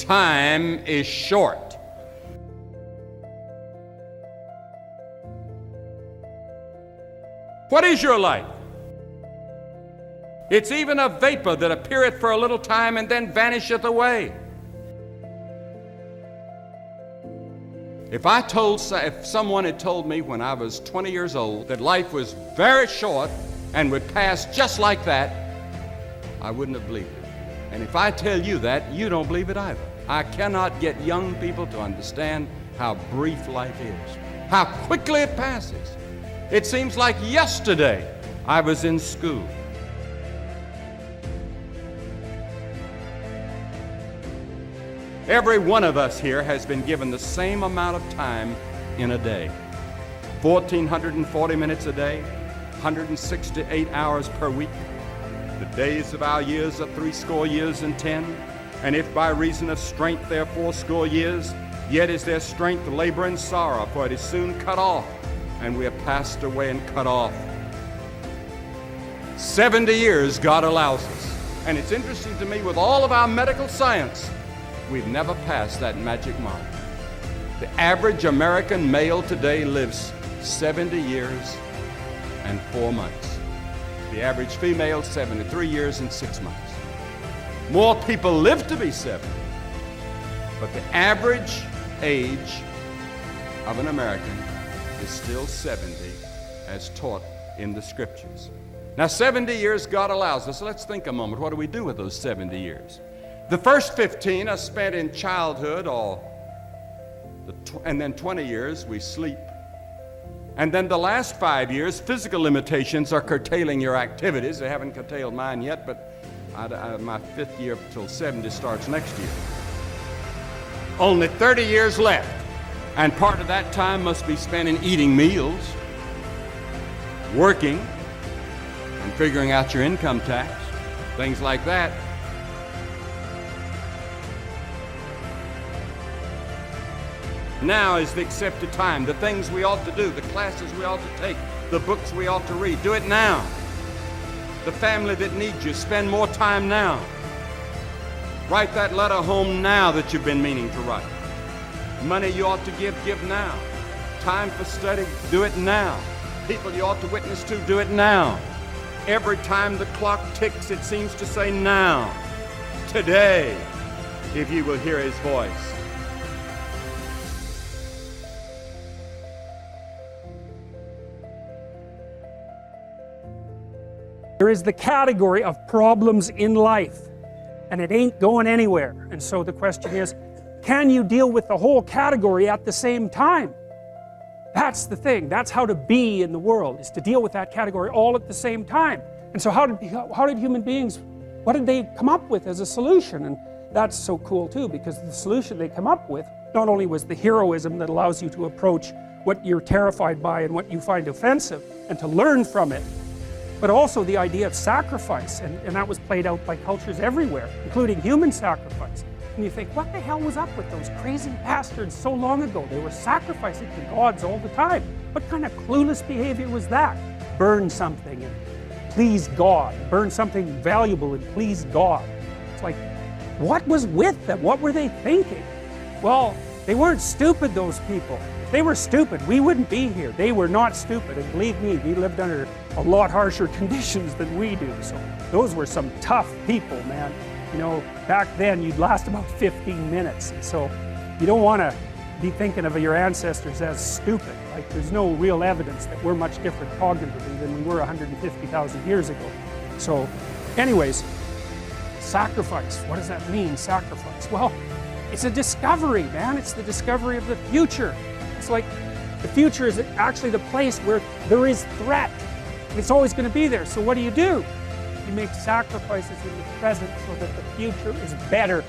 time is short. What is your life? It's even a vapor that appeareth for a little time and then vanisheth away. If someone had told me when I was 20 years old that life was very short and would pass just like that, I wouldn't have believed it. And if I tell you that, you don't believe it either. I cannot get young people to understand how brief life is, how quickly it passes. It seems like yesterday I was in school. Every one of us here has been given the same amount of time in a day. 1,440 minutes a day, 168 hours per week. The days of our years are 80 years and 10. And if by reason of strength there are 80 years, yet is their strength labor and sorrow, for it is soon cut off, and we are passed away and cut off. 70 years God allows us. And it's interesting to me, with all of our medical science, we've never passed that magic mark. The average American male today lives 70 years and 4 months. The average female, 73 years and 6 months. More people live to be 70, but the average age of an American is still 70, as taught in the Scriptures. Now, 70 years God allows us. Let's think a moment. What do we do with those 70 years? The first 15 are spent in childhood, and then 20 years we sleep. And then the last 5 years, physical limitations are curtailing your activities. They haven't curtailed mine yet, but my 5th year till 70 starts next year. Only 30 years left, and part of that time must be spent in eating meals, working, and figuring out your income tax, things like that. Now is the accepted time. The things we ought to do, the classes we ought to take, the books we ought to read, do it now. The family that needs you, spend more time now. Write that letter home now that you've been meaning to write. Money you ought to give now. Time for study, do it now. People you ought to witness to, do it now. Every time the clock ticks, it seems to say now. Today, if you will hear His voice. There is the category of problems in life, and it ain't going anywhere. And so the question is, can you deal with the whole category at the same time? That's the thing. That's how to be in the world, is to deal with that category all at the same time. And so how did human beings, what did they come up with as a solution? And that's so cool too, because the solution they come up with not only was the heroism that allows you to approach what you're terrified by and what you find offensive and to learn from it, but also the idea of sacrifice, and that was played out by cultures everywhere, including human sacrifice. And you think, what the hell was up with those crazy bastards so long ago? They were sacrificing to gods all the time. What kind of clueless behavior was that? Burn something and please God. Burn something valuable and please God. It's like, what was with them? What were they thinking? Well, they weren't stupid, those people. If they were stupid, we wouldn't be here. They were not stupid, and believe me, we lived under a lot harsher conditions than we do. So those were some tough people, man. You know, back then you'd last about 15 minutes. And so you don't want to be thinking of your ancestors as stupid. Like, there's no real evidence that we're much different cognitively than we were 150,000 years ago. So anyways, sacrifice. What does that mean, sacrifice? Well, it's a discovery, man. It's the discovery of the future. It's like the future is actually the place where there is threat. It's always going to be there. So what do? You make sacrifices in the present so that the future is better